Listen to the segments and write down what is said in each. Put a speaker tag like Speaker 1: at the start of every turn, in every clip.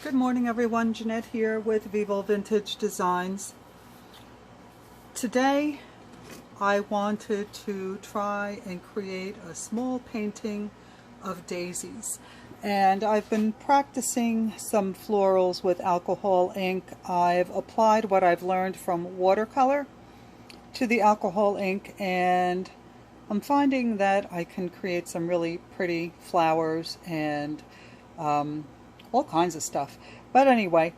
Speaker 1: Good morning everyone, Jeanette here with Vivo Vintage Designs. Today I wanted to try and create a small painting of daisies, and I've been practicing some florals with alcohol ink. I've applied what I've learned from watercolor to the alcohol ink, and I'm finding that I can create some really pretty flowers and all kinds of stuff. But anyway,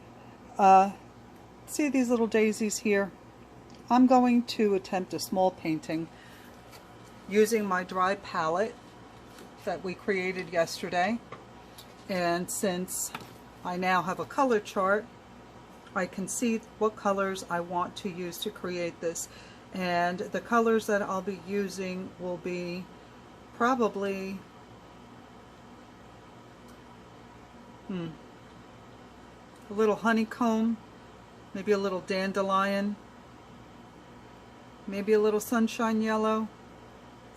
Speaker 1: see these little daisies here? I'm going to attempt a small painting using my dry palette that we created yesterday. And since I now have a color chart, I can see what colors I want to use to create this. And the colors that I'll be using will be probably a little honeycomb, maybe a little dandelion, maybe a little sunshine yellow,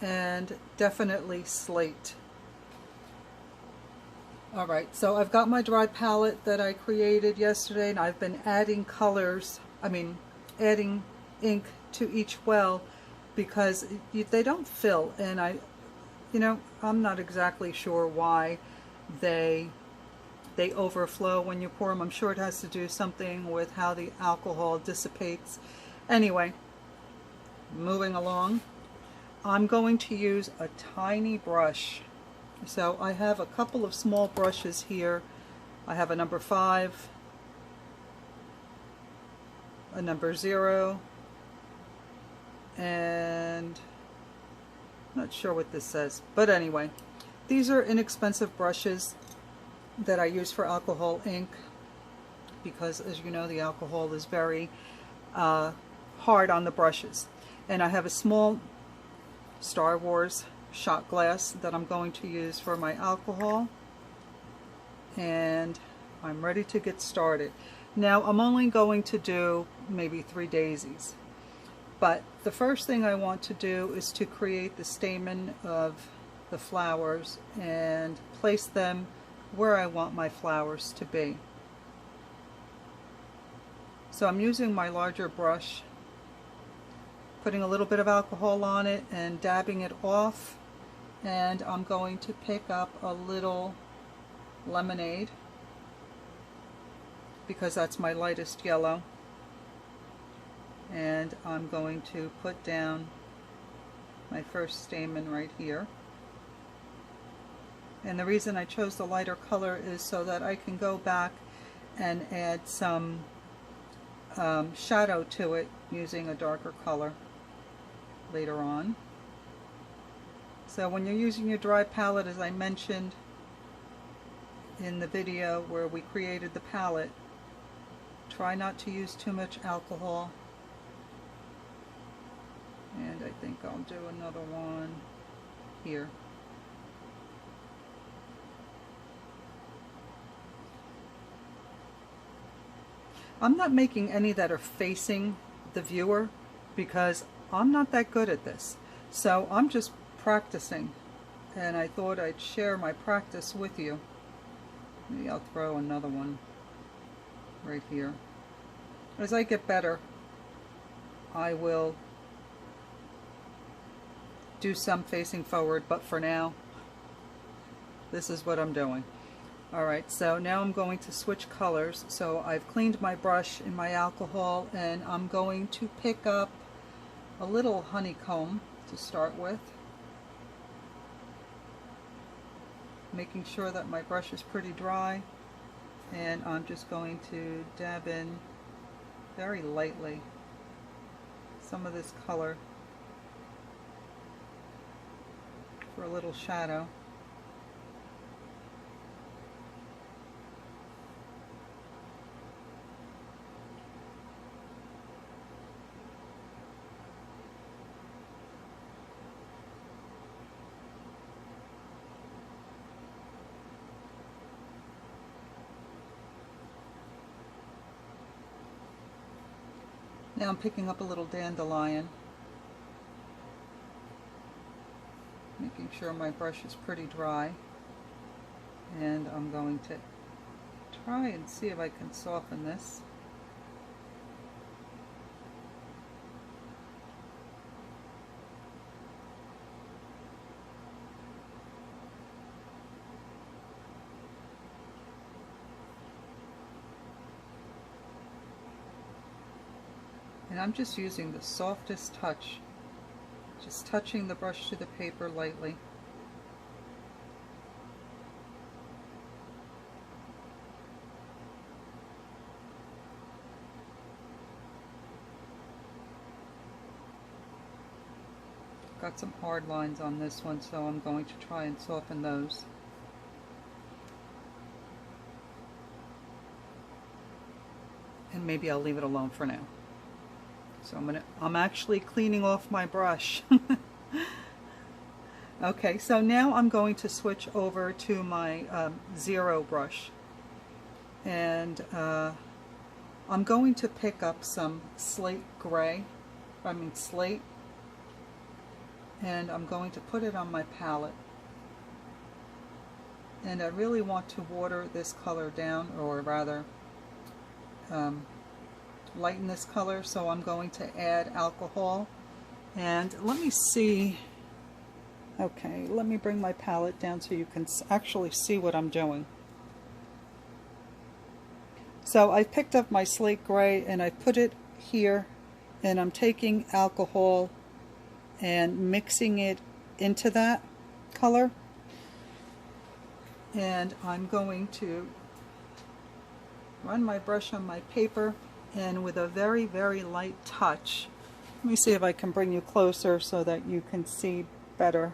Speaker 1: and definitely slate. Alright, so I've got my dry palette that I created yesterday, and I've been adding adding ink to each well because they don't fill, and I'm not exactly sure why they overflow when you pour them. I'm sure it has to do something with how the alcohol dissipates. Anyway, moving along, I'm going to use a tiny brush. So I have a couple of small brushes here. I have a number 5, a number 0, and I'm not sure what this says, but anyway, these are inexpensive brushes that I use for alcohol ink because, as you know, the alcohol is very hard on the brushes. And I have a small Star Wars shot glass that I'm going to use for my alcohol, and I'm ready to get started. Now I'm only going to do maybe 3 daisies, but the first thing I want to do is to create the stamen of the flowers and place them where I want my flowers to be. So I'm using my larger brush, putting a little bit of alcohol on it and dabbing it off, and I'm going to pick up a little lemonade because that's my lightest yellow, and I'm going to put down my first stamen right here. And the reason I chose the lighter color is so that I can go back and add some shadow to it using a darker color later on. So when you're using your dry palette, as I mentioned in the video where we created the palette, try not to use too much alcohol. And I think I'll do another one here. I'm not making any that are facing the viewer because I'm not that good at this. So I'm just practicing, and I thought I'd share my practice with you. Maybe I'll throw another one right here. As I get better, I will do some facing forward, but for now, this is what I'm doing. Alright, so now I'm going to switch colors. So I've cleaned my brush and my alcohol, and I'm going to pick up a little honeycomb to start with, making sure that my brush is pretty dry, and I'm just going to dab in very lightly some of this color for a little shadow. Now I'm picking up a little dandelion, making sure my brush is pretty dry, and I'm going to try and see if I can soften this. And I'm just using the softest touch, just touching the brush to the paper lightly. Got some hard lines on this one, so I'm going to try and soften those. And maybe I'll leave it alone for now. So I'm actually cleaning off my brush. Okay, so now I'm going to switch over to my zero brush. And I'm going to pick up some slate, and I'm going to put it on my palette. And I really want to water this color down, or rather lighten this color, so I'm going to add alcohol. And let me see, okay, let me bring my palette down so you can actually see what I'm doing. So I picked up my slate gray and I put it here, and I'm taking alcohol and mixing it into that color, and I'm going to run my brush on my paper, and with a very, very light touch, let me see if I can bring you closer so that you can see better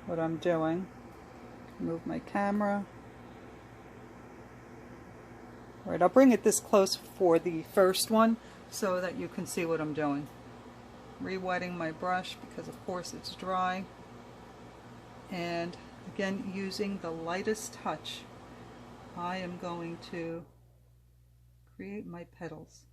Speaker 1: what I'm doing. Move my camera. All right, I'll bring it this close for the first one so that you can see what I'm doing. Re-wetting my brush because of course it's dry, and again using the lightest touch, I am going to create my petals.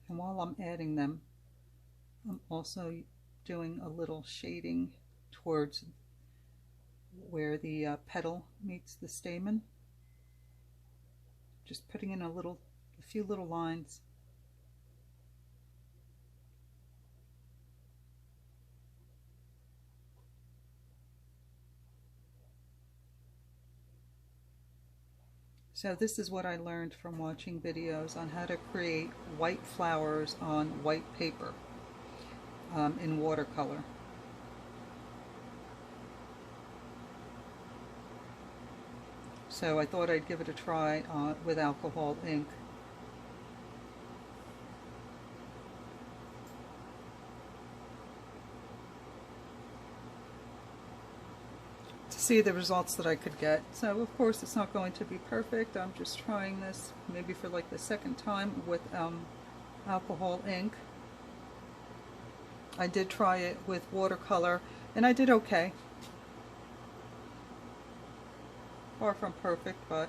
Speaker 1: And while I'm adding them, I'm also doing a little shading towards where the petal meets the stamen. Just putting in a few little lines. So this is what I learned from watching videos on how to create white flowers on white paper in watercolor. So I thought I'd give it a try with alcohol ink. See the results that I could get. So of course it's not going to be perfect. I'm just trying this maybe for like the second time with alcohol ink. I did try it with watercolor and I did okay. Far from perfect, but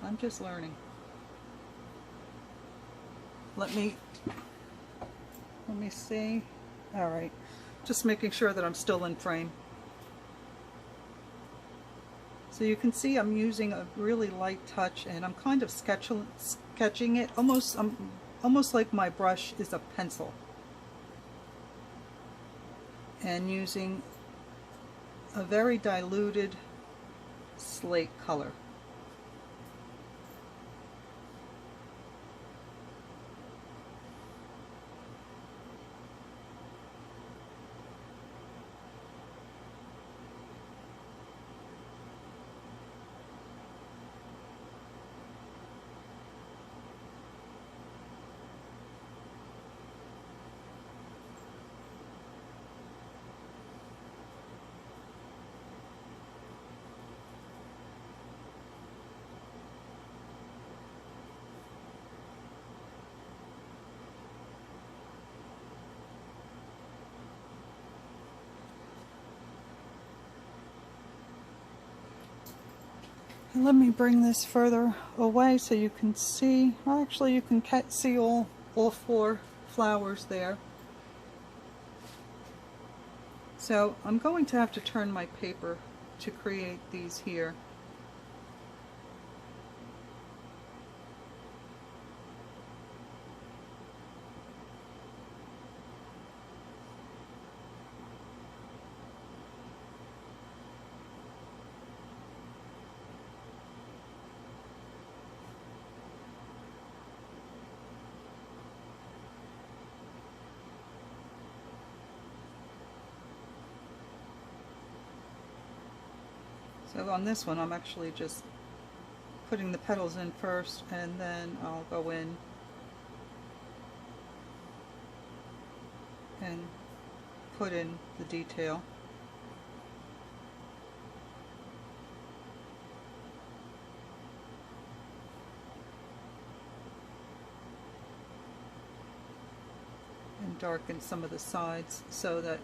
Speaker 1: I'm just learning. Let me see. All right, just making sure that I'm still in frame. So you can see I'm using a really light touch, and I'm kind of sketching it almost like my brush is a pencil, and using a very diluted slate color. And let me bring this further away so you can see, well, actually you can see all four flowers there. So I'm going to have to turn my paper to create these here. So on this one, I'm actually just putting the petals in first, and then I'll go in and put in the detail. And darken some of the sides so that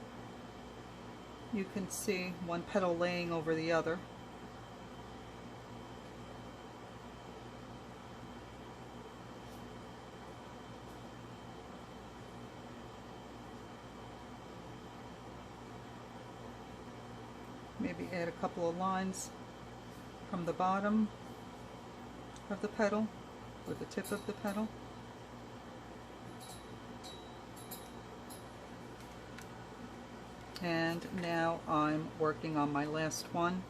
Speaker 1: you can see one petal laying over the other. Maybe add a couple of lines from the bottom of the petal, or the tip of the petal. And now I'm working on my last one.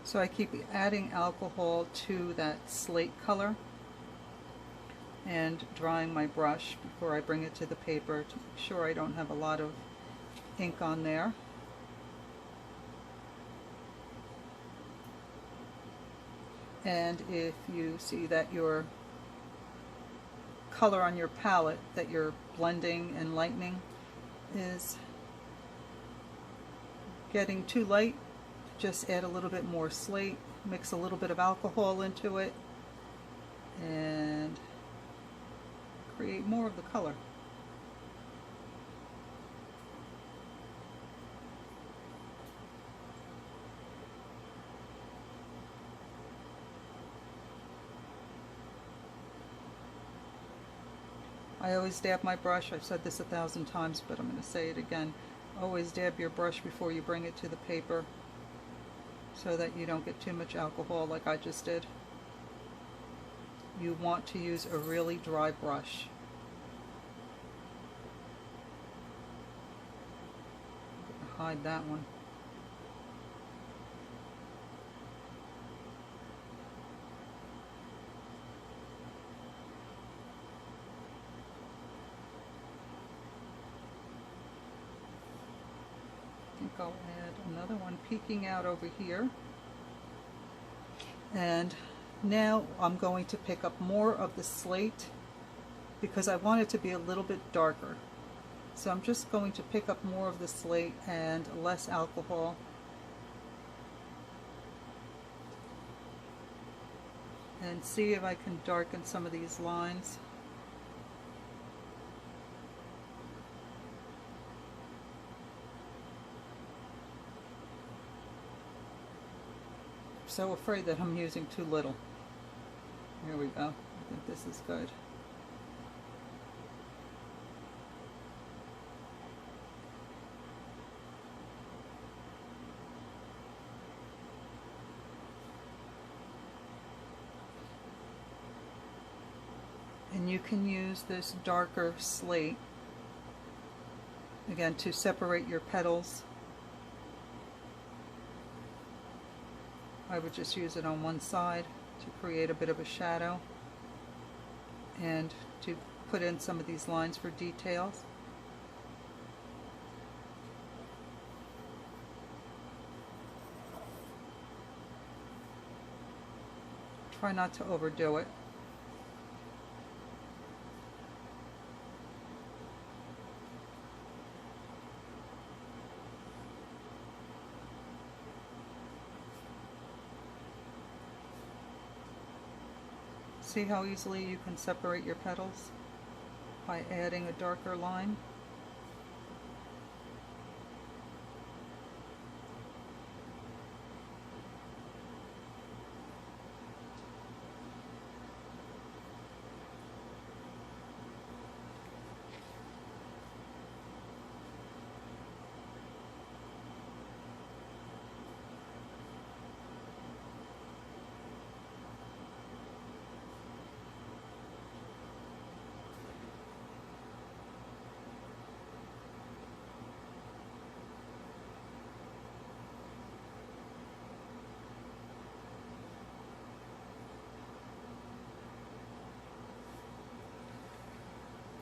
Speaker 1: So I keep adding alcohol to that slate color and drying my brush before I bring it to the paper to make sure I don't have a lot of ink on there. And if you see that your color on your palette that you're blending and lightening is getting too light, just add a little bit more slate, mix a little bit of alcohol into it, and create more of the color. I always dab my brush. I've said this 1,000 times, but I'm going to say it again. Always dab your brush before you bring it to the paper, so that you don't get too much alcohol like I just did. You want to use a really dry brush. Hide that one. I think I'll add another one peeking out over here. And now I'm going to pick up more of the slate because I want it to be a little bit darker. So I'm just going to pick up more of the slate and less alcohol. And see if I can darken some of these lines. So afraid that I'm using too little. Here we go. I think this is good. And you can use this darker slate again to separate your petals. I would just use it on one side to create a bit of a shadow and to put in some of these lines for details. Try not to overdo it. See how easily you can separate your petals by adding a darker line?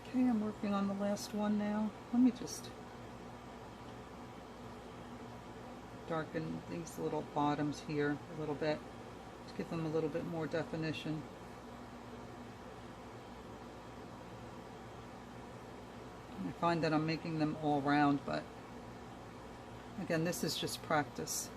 Speaker 1: Okay, I'm working on the last one now. Let me just darken these little bottoms here a little bit to give them a little bit more definition. I find that I'm making them all round, but again, this is just practice.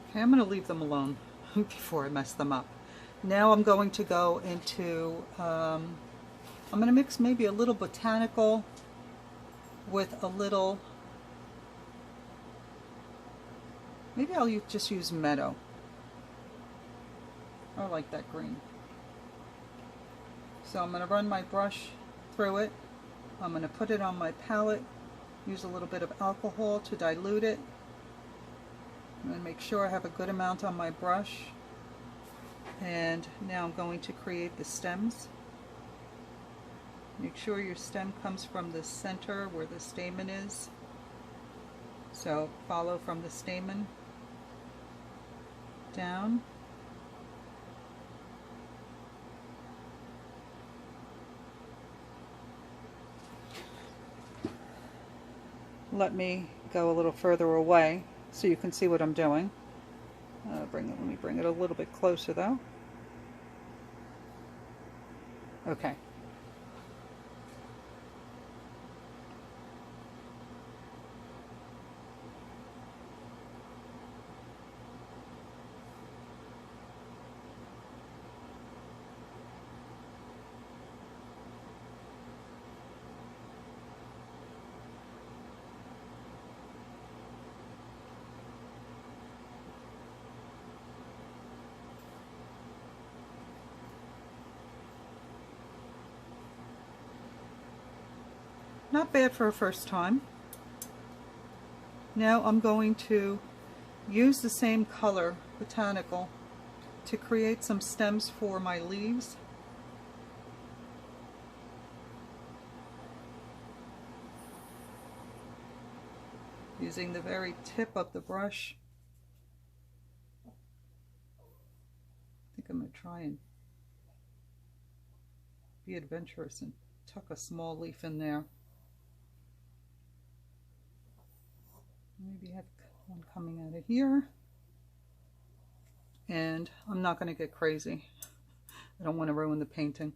Speaker 1: Okay, I'm going to leave them alone before I mess them up. Now I'm going to go into, I'm going to mix maybe a little botanical with a little, maybe I'll just use meadow. I like that green. So I'm going to run my brush through it. I'm going to put it on my palette, use a little bit of alcohol to dilute it. I'm going to make sure I have a good amount on my brush. And now I'm going to create the stems. Make sure your stem comes from the center where the stamen is. So follow from the stamen down. Let me go a little further away so you can see what I'm doing. Let me bring it a little bit closer though. Okay. Not bad for a first time. Now I'm going to use the same color, botanical, to create some stems for my leaves. Using the very tip of the brush. I think I'm going to try and be adventurous and tuck a small leaf in there. Maybe have one coming out of here. And I'm not going to get crazy. I don't want to ruin the painting.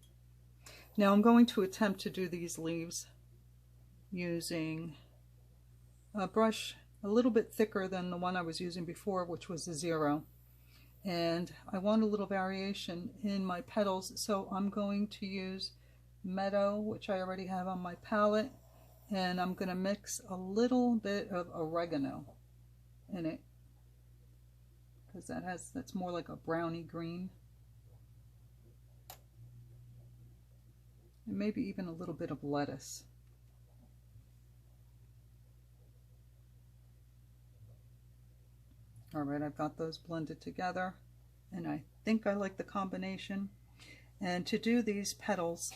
Speaker 1: Now I'm going to attempt to do these leaves using a brush a little bit thicker than the one I was using before, which was a 0. And I want a little variation in my petals, so I'm going to use Meadow, which I already have on my palette. And I'm going to mix a little bit of oregano in it because that's more like a browny green. And maybe even a little bit of lettuce. All right, I've got those blended together and I think I like the combination. And to do these petals,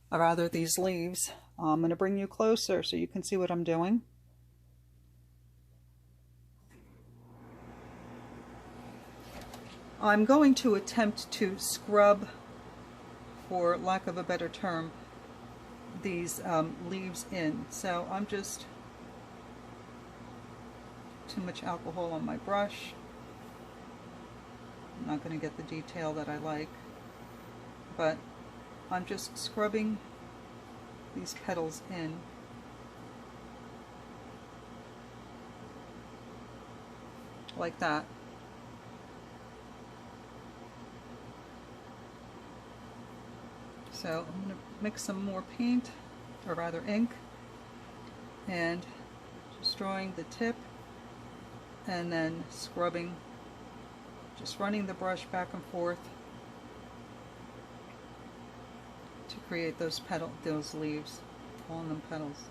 Speaker 1: or rather these leaves, I'm going to bring you closer so you can see what I'm doing. I'm going to attempt to scrub, for lack of a better term, these leaves in. So I'm just too much alcohol on my brush. I'm not going to get the detail that I like, but I'm just scrubbing these petals in. Like that. So I'm going to mix some more paint, or rather ink, and just drawing the tip and then scrubbing, just running the brush back and forth to create those leaves, calling them petals.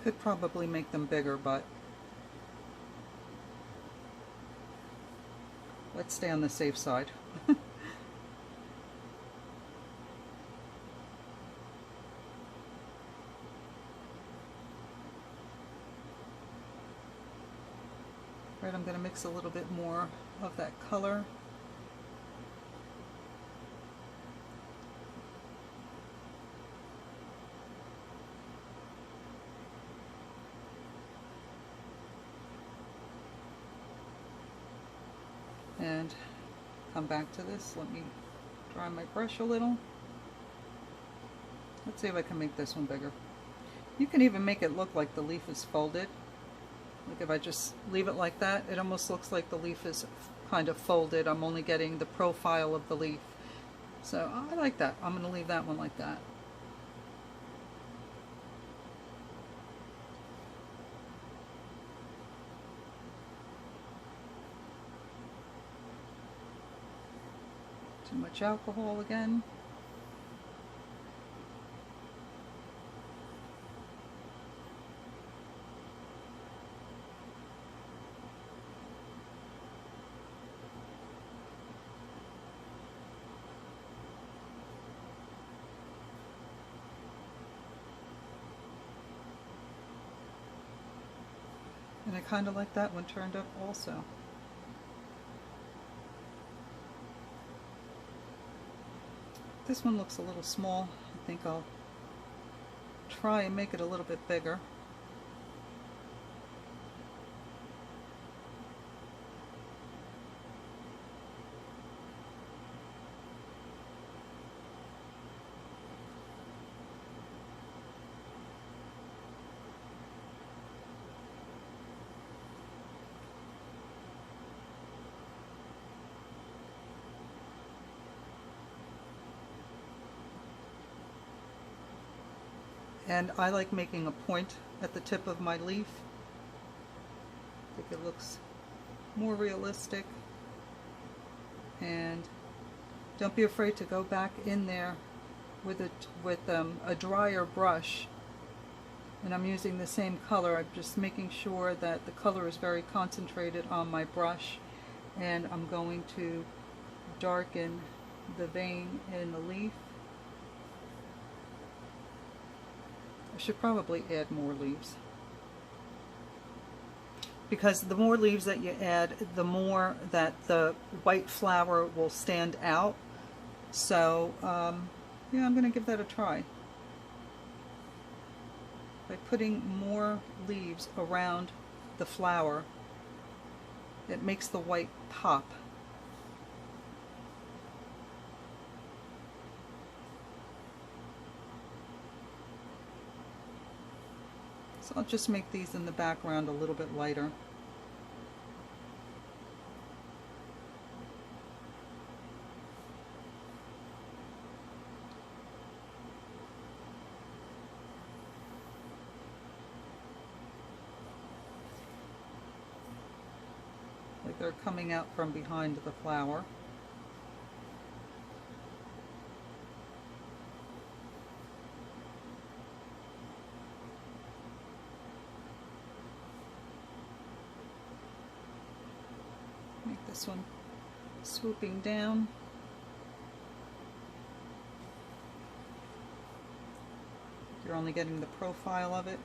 Speaker 1: Could probably make them bigger, but let's stay on the safe side. Right, I'm going to mix a little bit more of that color. And come back to this. Let me dry my brush a little. Let's see if I can make this one bigger. You can even make it look like the leaf is folded. Like if I just leave it like that, it almost looks like the leaf is kind of folded. I'm only getting the profile of the leaf. So I like that. I'm going to leave that one like that. Too much alcohol again. And I kind of like that one turned up also. This one looks a little small. I think I'll try and make it a little bit bigger. And I like making a point at the tip of my leaf. I think it looks more realistic. And don't be afraid to go back in there with a drier brush. And I'm using the same color. I'm just making sure that the color is very concentrated on my brush. And I'm going to darken the vein in the leaf. I should probably add more leaves, because the more leaves that you add, the more that the white flower will stand out. So yeah, I'm going to give that a try. By putting more leaves around the flower, it makes the white pop. So I'll just make these in the background a little bit lighter. Like they're coming out from behind the flower. this one swooping down. You're only getting the profile of it.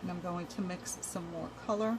Speaker 1: And I'm going to mix some more color.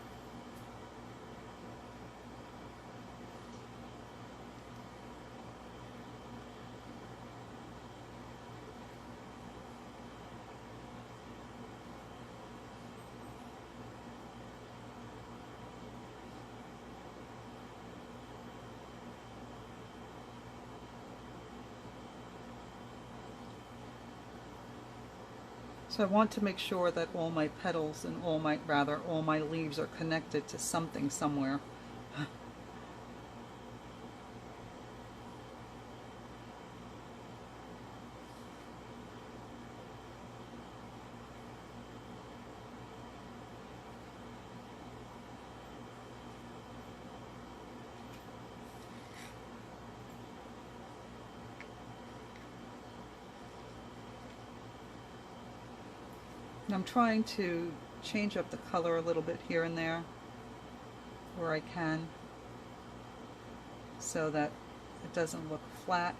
Speaker 1: So I want to make sure that all my petals and all my leaves are connected to something somewhere. And I'm trying to change up the color a little bit here and there where I can, so that it doesn't look flat.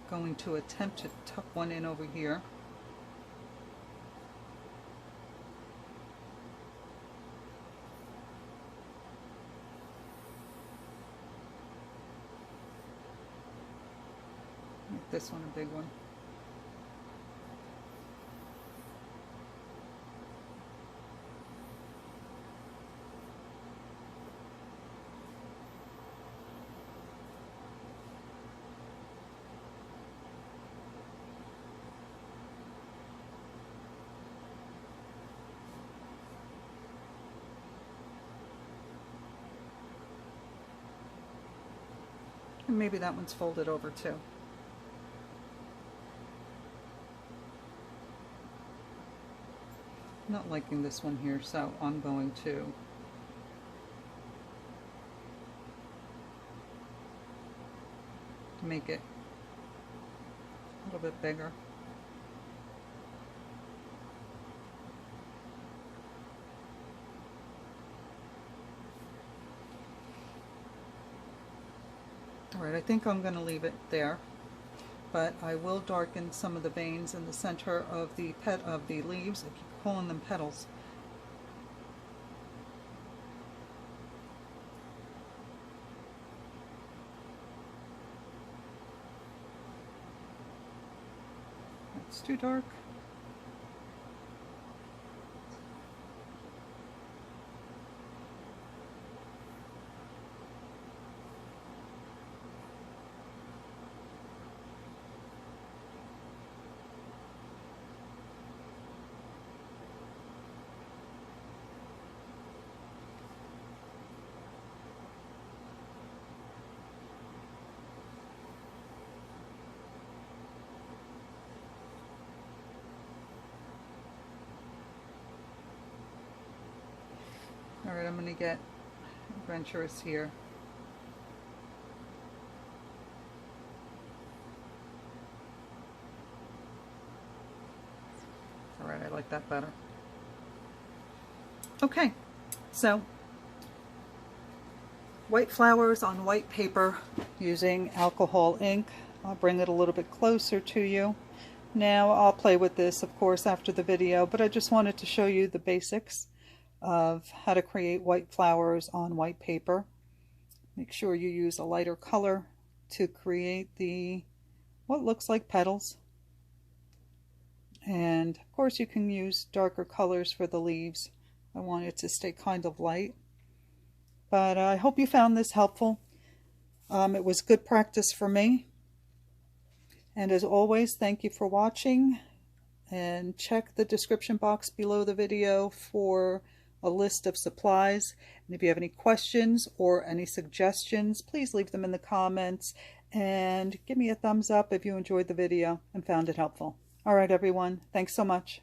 Speaker 1: Going to attempt to tuck one in over here. Make this one a big one. And maybe that one's folded over too. I'm not liking this one here, so I'm going to make it a little bit bigger. Alright, I think I'm going to leave it there, but I will darken some of the veins in the center of the leaves. I keep calling them petals. It's too dark. Alright, I'm going to get adventurous here. like that better. Okay, so white flowers on white paper using alcohol ink. I'll bring it a little bit closer to you. Now I'll play with this, of course, after the video, but I just wanted to show you the basics of how to create white flowers on white paper. Make sure you use a lighter color to create what looks like petals. And of course you can use darker colors for the leaves. I want it to stay kind of light. But I hope you found this helpful. It was good practice for me. And as always, thank you for watching. And check the description box below the video for a list of supplies. And if you have any questions or any suggestions, please leave them in the comments. And give me a thumbs up if you enjoyed the video and found it helpful. All right, everyone. Thanks so much.